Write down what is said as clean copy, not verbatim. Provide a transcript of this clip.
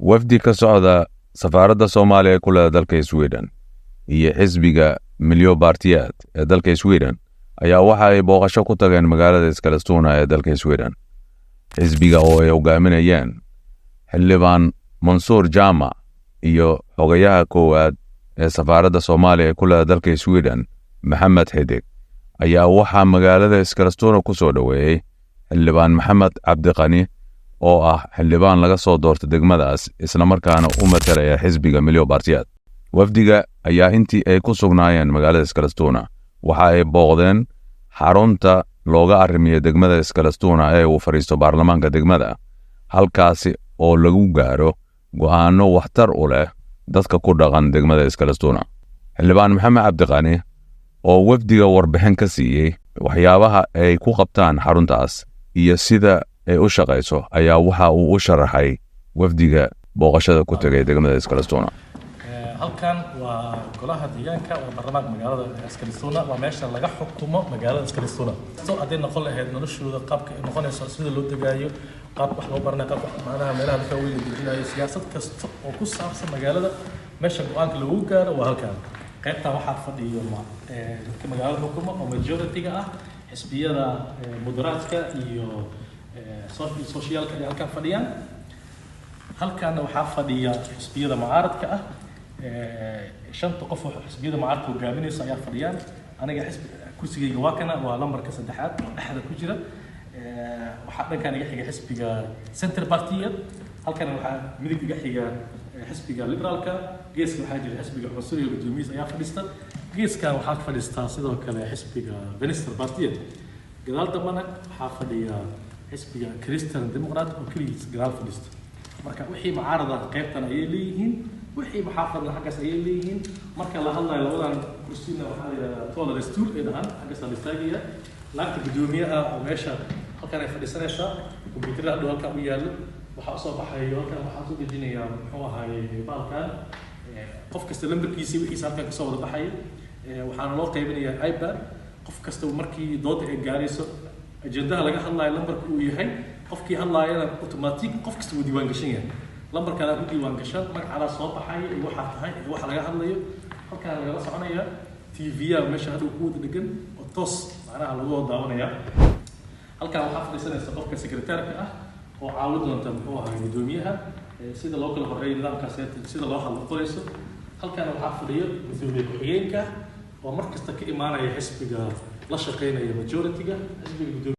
wafdi ka socda safaaradda Soomaaliya ee ku leh dalka Sweden iyo xisbiga Milyo Partiyaad ee dalka Sweden ayaa waxa ay booqasho ku tageen magaalada Eskilstuna ee dalka Sweden. Xisbiga oo ay hogaaminayaan xildhibaan Mansour Jama iyo xogayaha koowaad ee safaaradda Soomaaliya ee ku leh dalka Sweden Maxamed Xidig ayaa waxa magaalada Eskilstuna ku soo dhaweeyay xildhibaan Maxamed Cabdiqani oo ah xildhibaan laga soo doortay degmadaas isla markaana u matalaya xisbiga Milyo Partiyaad. Wafdiga ayaa intii ay ku sugnaayeen magaalada Eskilstuna waxa ay booqdeen xarunta looga arrimiyo degmada Eskilstuna ee uu fariisto baarlamaanka degmada, halkaasi oo lagu gaaro go'aano waxtar u leh dadka ku dhaqan degmada Eskilstuna. Xildhibaan Maxamed Cabdiqani oo wafdiga warbixin ka siiyay waxyaabaha ay ku qabtaan xaruntaas iyo sida ay u shaqeyso ayaa waxa uu u sharaxay wafdiga booqashada ku tagay degmada Eskilstuna. halkan waa golaha deegaanka ee baarlamaanka magaalada Eskilstuna, waa meesha laga xukumo magaalada Eskilstuna. soo aday noqon lahayd noloshooda qaabka ay noqonayso, sida loo dagaayo, qaab wax loo baranayo, qaab macnaha meelaha dadka weyn la dejinayo, siyaasad kasta oo ku saabsan magaalada meesha go'aanka lagu gaaro waa halkan. qaybta waxaa fadhiyo dadka magaalada xukumo oo majority-ga ah, xisbiyada moderaadka iyo socialka ay halkan fadhiyaan. halkaana waxaa fadhiya xisbiyada mucaaradka ah, shanta qof oo xisbiyada mucaaradka hogaaminaysa ayaa fadhiyaan. aniga kursigayga waa kana, waa lambarka saddexaad oo dhexda ku jira. waxaa dhankan iga xiga xisbiga Center Partiyaad, halkana waxaa midig iga xiga xisbiga Liberaalka, geeska waxaa jira xisbiga Cusuriga Gudoomiyihiisa ayaa fadhista, geeskan waxaa fadhistaa sidoo kale xisbiga Venstre Partiyaad. gadaal dambana waxaa fadhiya xisbiga Christian Democrat oo kaligiis gadaal fadhista. marka wixii mucaarada qaybtan ayay leeyihiin, wixii maxaafadna xaggaas ayay leeyihiin. marka la hadlayo labadan kursina waxaa la yidhahdaa tolerance tool ee dhahan xaggaas la istaagaya. laanta gudoomiyaha oo meesha halkan ay fadhisanaysaa, kombiyuutarada hadhow halkan u yaallo, waxaa usoo baxayo halkan waxaa ku dejinayaa muxuu ahaayey baalkan qof kasta lambarkiisa wixiisa halkan kasoo wada baxaya. waxaana loo qaybinayaa iPad. qof kasta markii dooda ay gaarayso ajendaha laga hadlayo lambarka uu yahay, qofkii hadlaayana automatic qof kasta wuu diiwaan gashan yahay. lambarkaada ku diiwaan gashan, magacaada soo baxaya iyo waxaa tahay iyo waxa laga hadlayo halkaan lagala soconaya. TV-ya meesha hadhow ku wada dhegan oo toos macnaha lagu wada daawanaya. halkaan waxaa fadhiisanaysa qofka sekretarka ah oo caawin doonta muxuu ahaa gudoomiyaha sida loo kala horeeyo nidaamkaas, sida loo hadlo qorayso. halkaan waxaa fadhiyo gudoomiye ku-xigeenka oo markasta ka imaanaya xisbiga la shaqeynaya majority-ga xisbiga